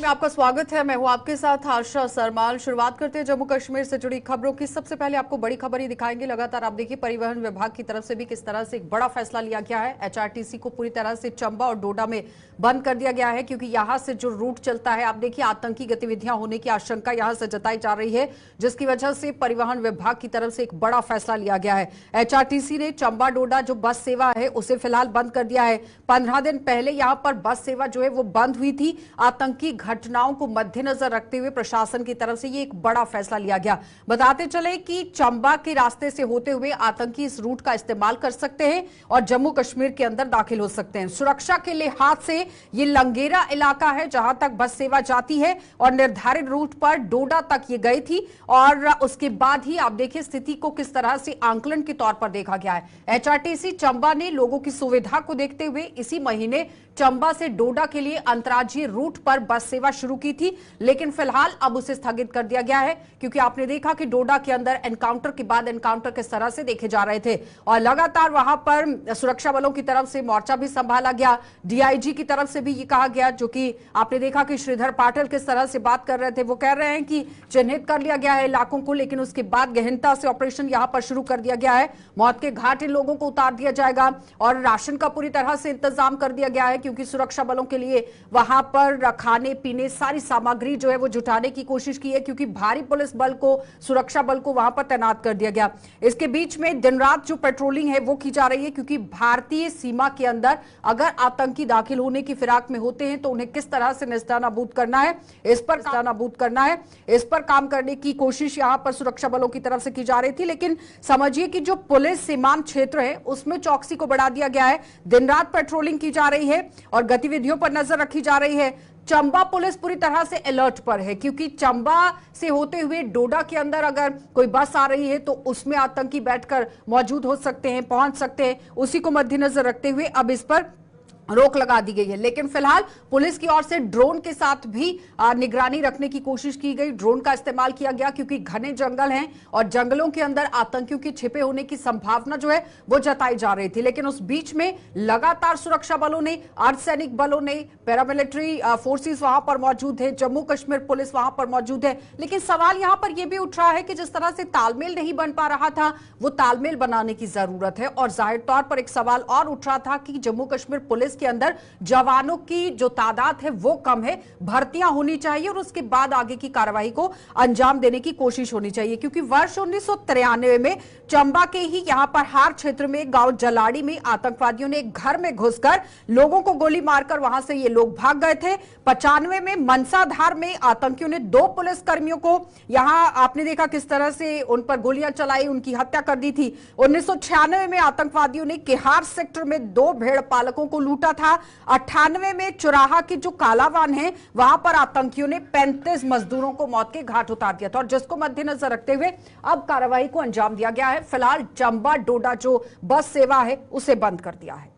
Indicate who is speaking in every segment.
Speaker 1: में आपका स्वागत है। मैं हूं आपके साथ आशा सरमाल। शुरुआत करते हैं जम्मू कश्मीर से जुड़ी खबरों की। सबसे पहले आपको बड़ी खबर ही दिखाएंगे। लगातार आप देखिए परिवहन विभाग की तरफ से भी किस तरह से एक बड़ा फैसला लिया गया है। एचआरटीसी को पूरी तरह से चंबा और डोडा में बंद कर दिया गया है, क्योंकि यहां से जो रूट चलता है, आप देखिए आतंकी गतिविधियां होने की आशंका यहां से जताई जा रही है, जिसकी वजह से परिवहन विभाग की तरफ से एक बड़ा फैसला लिया गया है। एचआरटीसी ने चंबा डोडा जो बस सेवा है उसे फिलहाल बंद कर दिया है। 15 दिन पहले यहां पर बस सेवा जो है वो बंद हुई थी। आतंकी घटनाओं को मद्देनजर रखते हुए प्रशासन की तरफ से ये एक बड़ा फैसला लिया गया। बताते चले कि चंबा के रास्ते से होते हुए आतंकी इस रूट का इस्तेमाल कर सकते हैं और जम्मू कश्मीर के अंदर दाखिल हो सकते हैं। सुरक्षा के लिहाज से ये लंगेरा इलाका है जहां तक बस सेवा जाती है और निर्धारित रूट पर डोडा तक ये गई थी और उसके बाद ही आप देखिए स्थिति को किस तरह से आंकलन के तौर पर देखा गया है। एचआरटीसी चंबा ने लोगों की सुविधा को देखते हुए इसी महीने चंबा से डोडा के लिए अंतर्राज्यीय रूट पर बस सेवा शुरू की थी, लेकिन फिलहाल अब उसे स्थगित कर दिया गया है, क्योंकि आपने देखा कि डोडा के अंदर एनकाउंटर के बाद एनकाउंटर किस तरह से देखे जा रहे थे और लगातार वहां पर सुरक्षा बलों की तरफ से मोर्चा भी संभाला गया। डीआईजी की तरफ से भी ये कहा गया, जो कि आपने देखा कि श्रीधर पाटिल किस तरह से बात कर रहे थे। वो कह रहे हैं कि चिन्हित कर लिया गया है इलाकों को, लेकिन उसके बाद गहनता से ऑपरेशन यहां पर शुरू कर दिया गया है। मौत के घाट इन लोगों को उतार दिया जाएगा और राशन का पूरी तरह से इंतजाम कर दिया गया है, क्योंकि सुरक्षा बलों के लिए वहां पर खाने पीने सारी सामग्री जो है वो जुटाने की कोशिश की है, क्योंकि भारी पुलिस बल को, सुरक्षा बल को वहां पर तैनात कर दिया गया। इसके बीच में दिन रात जो पेट्रोलिंग है वो की जा रही है, क्योंकि भारतीय सीमा के अंदर अगर आतंकी दाखिल होने की फिराक में होते हैं तो उन्हें किस तरह से निस्तानाबूद करना है, इस पर काम करने की कोशिश यहां पर सुरक्षा बलों की तरफ से की जा रही थी। लेकिन समझिए कि जो पुलिस सीमांत क्षेत्र है उसमें चौकसी को बढ़ा दिया गया है। दिन रात पेट्रोलिंग की जा रही है और गतिविधियों पर नजर रखी जा रही है। चंबा पुलिस पूरी तरह से अलर्ट पर है, क्योंकि चंबा से होते हुए डोडा के अंदर अगर कोई बस आ रही है तो उसमें आतंकी बैठकर मौजूद हो सकते हैं, पहुंच सकते हैं। उसी को मद्देनजर रखते हुए अब इस पर रोक लगा दी गई है। लेकिन फिलहाल पुलिस की ओर से ड्रोन के साथ भी निगरानी रखने की कोशिश की गई। ड्रोन का इस्तेमाल किया गया, क्योंकि घने जंगल हैं और जंगलों के अंदर आतंकियों के छिपे होने की संभावना जो है वो जताई जा रही थी। लेकिन उस बीच में लगातार सुरक्षा बलों ने, अर्धसैनिक बलों ने, पैरामिलिट्री फोर्सेस वहां पर मौजूद है, जम्मू कश्मीर पुलिस वहां पर मौजूद है। लेकिन सवाल यहां पर यह भी उठ रहा है कि जिस तरह से तालमेल नहीं बन पा रहा था, वो तालमेल बनाने की जरूरत है। और जाहिर तौर पर एक सवाल और उठ रहा था कि जम्मू कश्मीर पुलिस के अंदर जवानों की जो तादाद है वो कम है, भर्तियां होनी चाहिए और उसके बाद आगे की कार्रवाई को अंजाम देने की कोशिश होनी चाहिए। क्योंकि वर्ष 1993 में चंबा के ही यहां पर हार क्षेत्र में गांव जलाड़ी में आतंकवादियों ने एक घर में घुसकर लोगों को गोली मारकर वहां से ये लोग भाग गए थे। 95 में मनसाधार में आतंकियों ने 2 पुलिसकर्मियों को, यहां आपने देखा किस तरह से उन पर गोलियां चलाई, उनकी हत्या कर दी थी। 1996 में आतंकवादियों ने केहार सेक्टर में 2 भेड़ पालकों को लूटा था। 98 में चुराहा की जो कालावान है वहां पर आतंकियों ने 35 मजदूरों को मौत के घाट उतार दिया था और जिसको मद्देनजर रखते हुए अब कार्रवाई को अंजाम दिया गया है। फिलहाल चंबा डोडा जो बस सेवा है उसे बंद कर दिया है।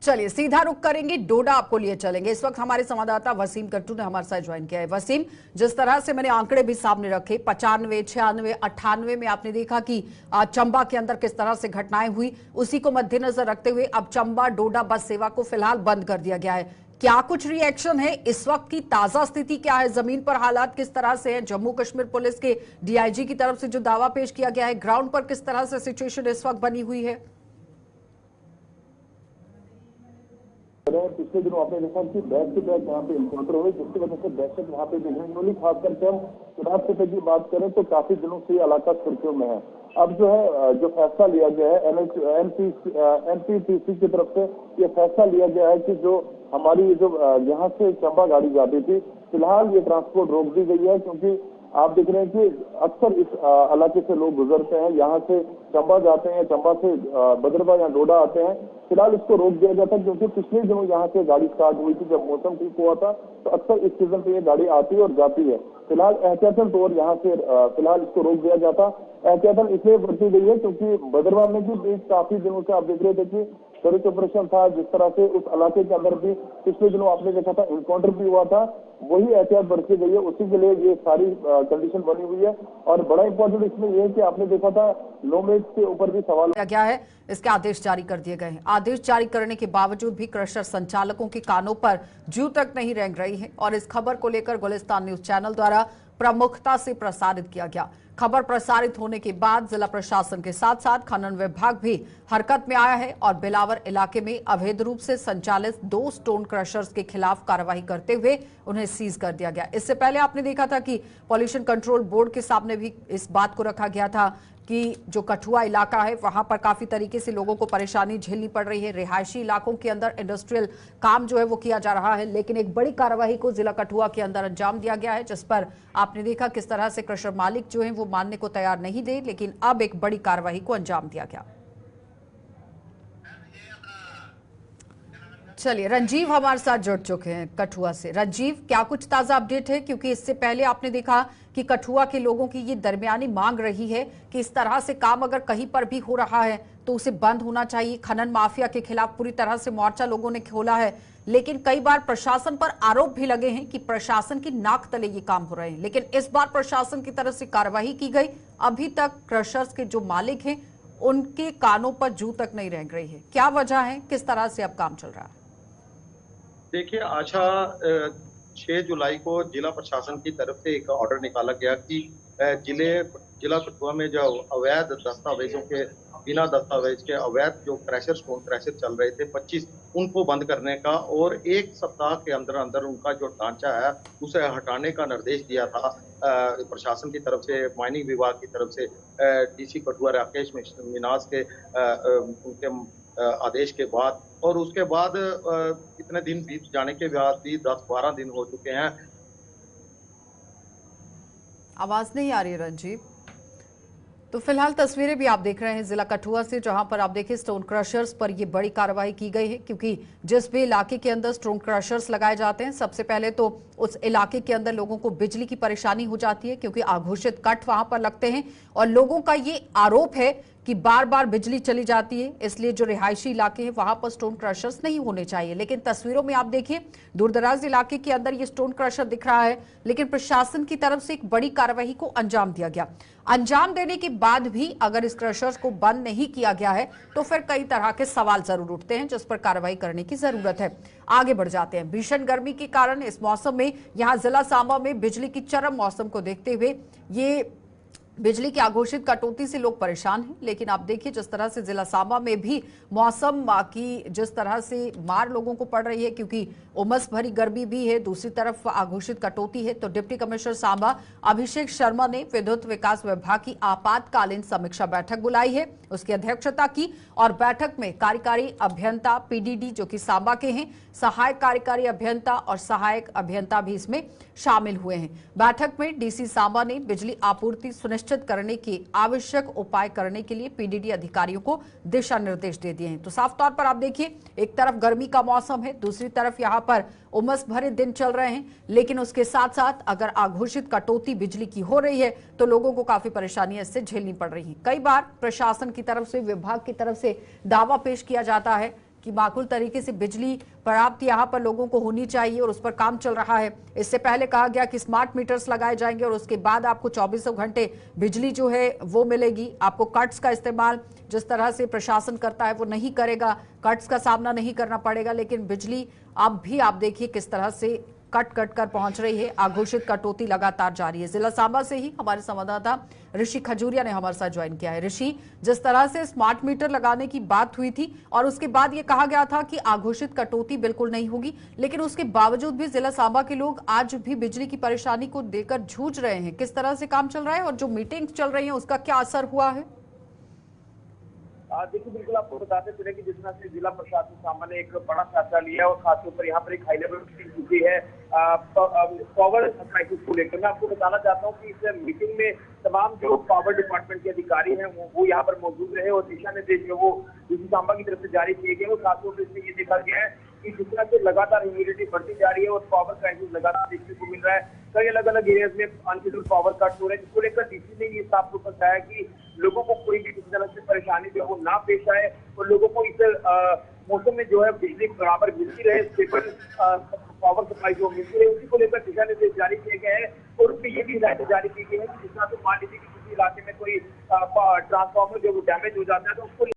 Speaker 1: चलिए सीधा रुक करेंगे, डोडा आपको लिए चलेंगे। इस वक्त हमारे संवाददाता वसीम कट्टू ने हमारे साथ ज्वाइन किया है। वसीम, जिस तरह से मैंने आंकड़े भी सामने रखे, 95, 96, 98 में आपने देखा कि चंबा के अंदर किस तरह से घटनाएं हुई, उसी को मद्देनजर रखते हुए अब चंबा डोडा बस सेवा को फिलहाल बंद कर दिया गया है। क्या कुछ रिएक्शन है, इस वक्त की ताजा स्थिति क्या है, जमीन पर हालात किस तरह से हैं? जम्मू कश्मीर पुलिस के डीआईजी की तरफ से जो दावा पेश किया गया है, ग्राउंड पर किस तरह से सिचुएशन इस वक्त बनी हुई है?
Speaker 2: पिछले दिनों आपने देखा कि बैक टू बैक यहाँ पे इनकाउंटर हुए, जिसकी वजह से दहशत यहाँ पे देखने, खास करके हम चुनाव क्षेत्र की बात करें तो काफी दिनों से ये इलाका सुर्खियों में है। अब जो है जो फैसला लिया गया है एनपीटीसी की तरफ से, ये फैसला लिया गया है कि जो हमारी जो यहाँ से चंबा गाड़ी जाती थी, फिलहाल ये ट्रांसपोर्ट रोक दी गई है, क्योंकि आप देख रहे हैं कि अक्सर इस इलाके से लोग गुजरते हैं, यहाँ से चंबा जाते हैं, चंबा से बदरवा या डोडा आते हैं। फिलहाल इसको रोक दिया जाता है, क्योंकि पिछले दिनों यहाँ से गाड़ी स्टार्ट हुई थी, जब मौसम ठीक हुआ था, तो अक्सर इस सीजन पे ये गाड़ी आती है और जाती है। फिलहाल एहतियातन तौर यहाँ से फिलहाल इसको रोक दिया जाता। एहतियातन इसलिए बरती गई है क्योंकि बदरवा में भी काफी दिनों से आप देख रहे थे कि सर्च ऑपरेशन था, जिस तरह से उस इलाके के अंदर भी पिछले दिनों आपने देखा था इनकाउंटर भी हुआ था, वही एहतियात बरती गई है, उसी के लिए ये सारी कंडीशन बनी हुई है। और बड़ा इंपॉर्टेंट इसमें यह है कि आपने देखा था नोमैड्स के ऊपर भी सवाल
Speaker 1: गया है, इसके आदेश जारी कर दिए गए हैं। आदेश जारी करने के बावजूद भी क्रशर संचालकों के कानों पर जू तक नहीं रेंग रही है और इस खबर को लेकर गुलिस्तान न्यूज चैनल द्वारा प्रमुखता से प्रसारित किया गया। खबर प्रसारित होने के बाद जिला प्रशासन के साथ साथ खनन विभाग भी हरकत में आया है और बिलावर इलाके में अवैध रूप से संचालित 2 स्टोन क्रशर्स के खिलाफ कार्रवाई करते हुए उन्हें सीज कर दिया गया। इससे पहले आपने देखा था कि पॉल्यूशन कंट्रोल बोर्ड के सामने भी इस बात को रखा गया था कि जो कठुआ इलाका है वहां पर काफी तरीके से लोगों को परेशानी झेलनी पड़ रही है। रिहायशी इलाकों के अंदर इंडस्ट्रियल काम जो है वो किया जा रहा है, लेकिन एक बड़ी कार्रवाई को जिला कठुआ के अंदर अंजाम दिया गया है, जिस पर आपने देखा किस तरह से क्रशर मालिक जो है वो मानने को तैयार नहीं थे, लेकिन अब एक बड़ी कार्रवाई को अंजाम दिया गया। चलिए, रंजीव हमारे साथ जुड़ चुके हैं कठुआ से। रंजीव, क्या कुछ ताजा अपडेट है? क्योंकि इससे पहले आपने देखा कि कठुआ के लोगों की ये दरमियानी मांग रही है कि इस तरह से काम अगर कहीं पर भी हो रहा है तो उसे बंद होना चाहिए। खनन माफिया के खिलाफ पूरी तरह से मोर्चा लोगों ने खोला है, लेकिन कई बार प्रशासन पर आरोप भी लगे हैं कि प्रशासन की नाक तले ये काम हो रहे हैं, लेकिन इस बार प्रशासन की तरफ से कार्रवाई की गई। अभी तक क्रशर्स के जो मालिक हैं उनके कानों पर जू तक नहीं रेंग रही है। क्या वजह है, किस तरह से अब काम चल रहा है?
Speaker 3: देखिए, आशा 6 जुलाई को जिला प्रशासन की तरफ से एक ऑर्डर निकाला गया कि जिला कठुआ में जो अवैध दस्तावेजों के बिना दस्तावेज के अवैध जो क्रैशर स्टोन क्रैशर चल रहे थे 25, उनको बंद करने का और 1 सप्ताह के अंदर अंदर उनका जो ढांचा है उसे हटाने का निर्देश दिया था प्रशासन की तरफ से, माइनिंग विभाग की तरफ से। डीसी कठुआ राकेश मिनाज के उनके आदेश के बाद और उसके बाद इतने दिन बीत जाने के बाद भी 10-12 दिन हो चुके हैं।
Speaker 1: आवाज नहीं आ रही रंजीव। तो फिलहाल तस्वीरें भी आप देख रहे हैं जिला कठुआ से, जहां पर आप देखिए स्टोन क्रशर्स पर ये बड़ी कार्रवाई की गई है, क्योंकि जिस भी इलाके के अंदर स्टोन क्रशर्स लगाए जाते हैं सबसे पहले तो उस इलाके के अंदर लोगों को बिजली की परेशानी हो जाती है, क्योंकि आघोषित कट वहां पर लगते हैं और लोगों का ये आरोप है कि बार बार बिजली चली जाती है, इसलिए जो रिहायशी इलाके हैं वहां पर स्टोन क्रशर्स नहीं होने चाहिए। लेकिन तस्वीरों में आप देखिए दूरदराज इलाके के अंदर ये स्टोन क्रशर दिख रहा है, लेकिन प्रशासन की तरफ से एक बड़ी कार्रवाई को अंजाम दिया गया। अंजाम देने के बाद भी अगर इस क्रशर्स को बंद नहीं किया गया है तो फिर कई तरह के सवाल जरूर उठते हैं, जिस पर कार्रवाई करने की जरूरत है। आगे बढ़ जाते हैं। भीषण गर्मी के कारण इस मौसम में यहाँ जिला सांबा में बिजली की चरम मौसम को देखते हुए ये बिजली की आघोषित कटौती से लोग परेशान हैं, लेकिन आप देखिए जिस तरह से जिला सांबा में भी मौसम की जिस तरह से मार लोगों को पड़ रही है, क्योंकि उमस भरी गर्मी भी है, दूसरी तरफ आघोषित कटौती है। तो डिप्टी कमिश्नर सांबा अभिषेक शर्मा ने विद्युत विकास विभाग की आपातकालीन समीक्षा बैठक बुलाई है, उसकी अध्यक्षता की और बैठक में कार्यकारी अभियंता पीडीडी जो कि सांबा के हैं, सहायक कार्यकारी अभियंता और सहायक अभियंता भी इसमें शामिल हुए हैं। बैठक में डीसी सांबा ने बिजली आपूर्ति सुनिश्चित करने के आवश्यक उपाय करने के लिए पीडीडी अधिकारियों को दिशा निर्देश दे दिए हैं। तो साफ तौर पर आप देखिए, एक तरफ गर्मी का मौसम है, दूसरी तरफ यहाँ पर उमस भरे दिन चल रहे हैं, लेकिन उसके साथ साथ अगर आघोषित कटौती बिजली की हो रही है तो लोगों को काफी परेशानियां इससे झेलनी पड़ रही हैं। कई बार प्रशासन की तरफ से, विभाग की तरफ से दावा पेश किया जाता है कि माकूल तरीके से बिजली पर्याप्त यहाँ पर लोगों को होनी चाहिए और उस पर काम चल रहा है। इससे पहले कहा गया कि स्मार्ट मीटर्स लगाए जाएंगे और उसके बाद आपको 24 घंटे बिजली जो है वो मिलेगी। आपको कट्स का इस्तेमाल जिस तरह से प्रशासन करता है वो नहीं करेगा, कट्स का सामना नहीं करना पड़ेगा, लेकिन बिजली अब भी आप देखिए किस तरह से कट कट कर पहुंच रही है। आघोषित कटौती लगातार जारी है। जिला सांबा से ही हमारे संवाददाता ऋषि खजूरिया ने हमारे साथ ज्वाइन किया है। ऋषि, जिस तरह से स्मार्ट मीटर लगाने की बात हुई थी और उसके बाद ये कहा गया था कि आघोषित कटौती बिल्कुल नहीं होगी, लेकिन उसके बावजूद भी जिला सांबा के लोग आज भी बिजली की परेशानी को देकर जूझ रहे हैं। किस तरह से काम चल रहा है और जो मीटिंग्स चल रही है उसका क्या असर हुआ है?
Speaker 4: देखिए, बिल्कुल आपको बताते चले कि जिस तरह से जिला प्रशासन सांबा ने एक बड़ा फैसला लिया और खासतौर पर यहाँ पर एक हाई लेवल मीटिंग हुई है पावर क्राइसिस को लेकर। मैं आपको बताना चाहता हूँ कि इस मीटिंग में तमाम जो पावर डिपार्टमेंट के अधिकारी हैं वो यहाँ पर मौजूद रहे और दिशा निर्देश जो वो डीसी सांबा की तरफ से जारी किए गए। और खासतौर पर इसमें ये देखा गया है कि जिस तरह से लगातार ह्यूमिडिटी बढ़ती जा रही है और पावर क्राइसिस लगातार देखने को मिल रहा है, कई अलग अलग एरियाज में अनशेड्यूल्ड पावर कट हो रहे हैं, जिसको लेकर डीसी ने ये साफ तौर पर कहा है कि लोगों को कोई भी किसी तरह से परेशानी जो वो ना पेश आए और लोगों को इस मौसम में जो है बिजली बराबर मिलती रहे, स्टेबल पावर सप्लाई जो मिलती रहे, उसी को लेकर दिशा निर्देश जारी किए गए हैं। और उसमें ये भी हिदायत जारी की गई है कि जिस तरह से मान लीजिए कि किसी इलाके में कोई ट्रांसफार्मर जो डैमेज हो जाता है तो उसको